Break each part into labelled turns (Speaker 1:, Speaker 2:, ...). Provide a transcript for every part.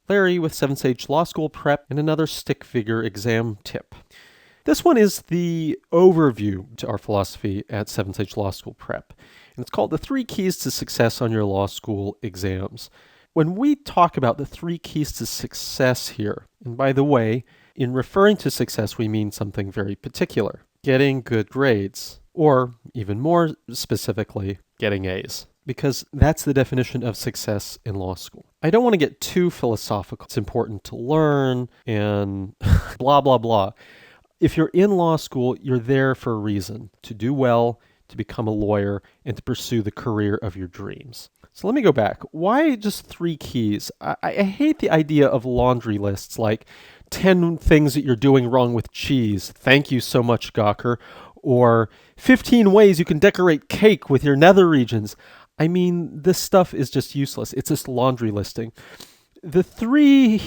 Speaker 1: Larry with 7 Sage Law School Prep and another stick figure exam tip. This one is the overview to our philosophy at 7 Sage Law School Prep, and it's called The 3 Keys to Success on Your Law School Exams. When we talk about the 3 keys to success here, and by the way, in referring to success, we mean something very particular: getting good grades, or even more specifically, getting A's. Because that's the definition of success in law school. I don't want to get too philosophical. It's important to learn and blah, blah, blah. If you're in law school, you're there for a reason: to do well, to become a lawyer, and to pursue the career of your dreams. So let me go back. Why just 3 keys? I hate the idea of laundry lists like 10 things that you're doing wrong with cheese. Thank you so much, Gawker. Or 15 ways you can decorate cake with your nether regions. I mean, this stuff is just useless. It's just laundry listing. The 3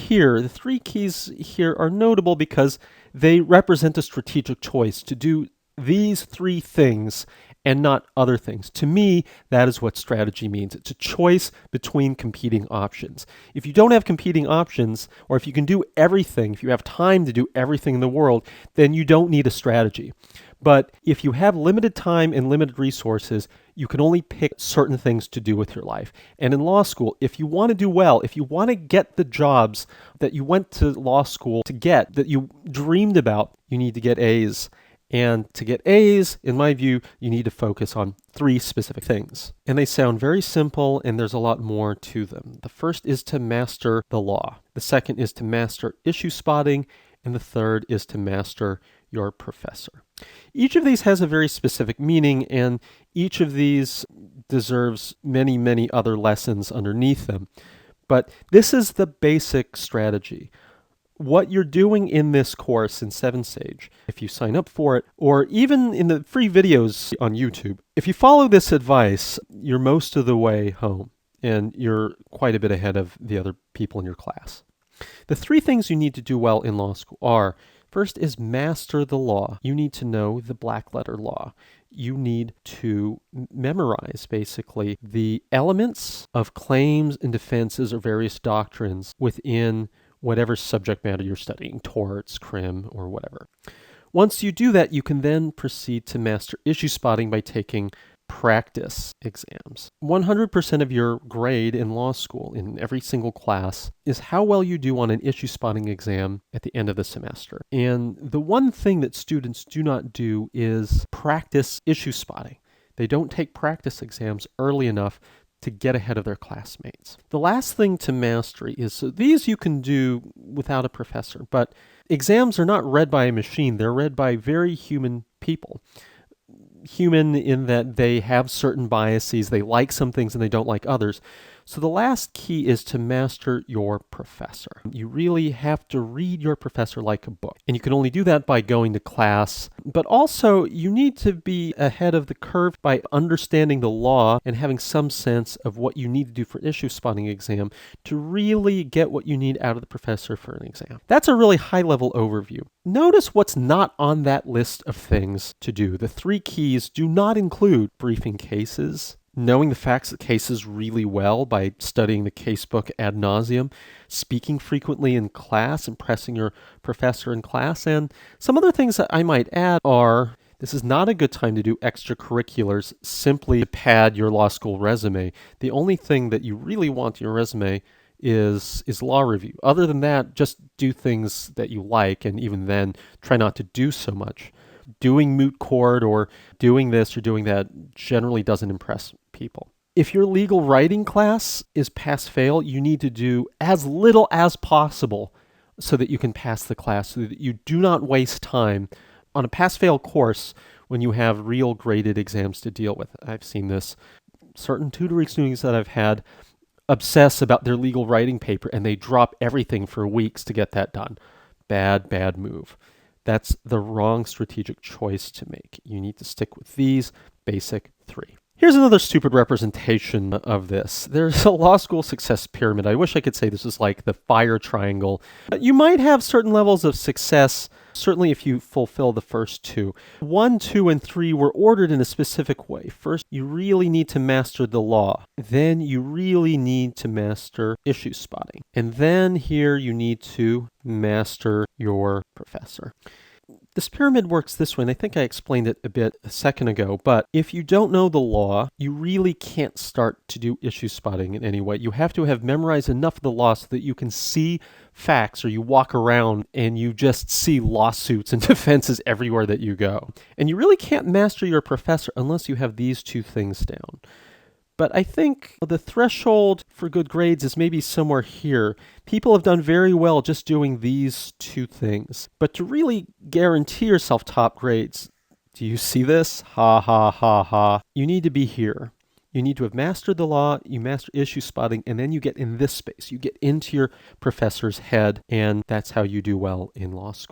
Speaker 1: keys here are notable because they represent a strategic choice to do these 3 things and not other things. To me, that is what strategy means. It's a choice between competing options. If you don't have competing options, or if you can do everything, if you have time to do everything in the world, then you don't need a strategy. But if you have limited time and limited resources, you can only pick certain things to do with your life. And in law school, if you want to do well, if you want to get the jobs that you went to law school to get, that you dreamed about, you need to get A's. And to get A's, in my view, you need to focus on 3 specific things. And they sound very simple, and there's a lot more to them. The first is to master the law. The second is to master issue spotting. And the third is to master your professor. Each of these has a very specific meaning, and each of these deserves many, many other lessons underneath them. But this is the basic strategy. What you're doing in this course in 7 Sage, if you sign up for it, or even in the free videos on YouTube, if you follow this advice, you're most of the way home, and you're quite a bit ahead of the other people in your class. The 3 things you need to do well in law school are: first is master the law. You need to know the black letter law. You need to memorize, basically, the elements of claims and defenses or various doctrines within whatever subject matter you're studying, torts, crim, or whatever. Once you do that, you can then proceed to master issue spotting by taking practice exams. 100% of your grade in law school, in every single class, is how well you do on an issue spotting exam at the end of the semester. And the one thing that students do not do is practice issue spotting. They don't take practice exams early enough to get ahead of their classmates. The last thing to mastery is, so these you can do without a professor, but exams are not read by a machine. They're read by very human people. Human in that they have certain biases, they like some things and they don't like others. So the last key is to master your professor. You really have to read your professor like a book. And you can only do that by going to class. But also, you need to be ahead of the curve by understanding the law and having some sense of what you need to do for an issue spotting exam to really get what you need out of the professor for an exam. That's a really high-level overview. Notice what's not on that list of things to do. The 3 keys do not include briefing cases, knowing the facts of cases really well by studying the casebook ad nauseum, speaking frequently in class, impressing your professor in class, and some other things that I might add are: this is not a good time to do extracurriculars simply to pad your law school resume. The only thing that you really want in your resume is law review. Other than that, just do things that you like, and even then, try not to do so much. Doing moot court or doing this or doing that generally doesn't impress people. If your legal writing class is pass-fail, you need to do as little as possible so that you can pass the class, so that you do not waste time on a pass-fail course when you have real graded exams to deal with. I've seen this. Certain tutoring students that I've had obsess about their legal writing paper, and they drop everything for weeks to get that done. Bad move. That's the wrong strategic choice to make. You need to stick with these basic 3. Here's another stupid representation of this. There's a law school success pyramid. I wish I could say this is like the fire triangle. You might have certain levels of success certainly if you fulfill the first two. 1, 2, and 3 were ordered in a specific way. First, you really need to master the law. Then you really need to master issue spotting. And then here you need to master your professor. This pyramid works this way, and I think I explained it a bit a second ago, but if you don't know the law, you really can't start to do issue spotting in any way. You have to have memorized enough of the law so that you can see facts, or you walk around and you just see lawsuits and defenses everywhere that you go. And you really can't master your professor unless you have these two things down. But I think the threshold for good grades is maybe somewhere here. People have done very well just doing these two things. But to really guarantee yourself top grades, do you see this? Ha ha ha ha. You need to be here. You need to have mastered the law, you master issue spotting, and then you get in this space. You get into your professor's head, and that's how you do well in law school.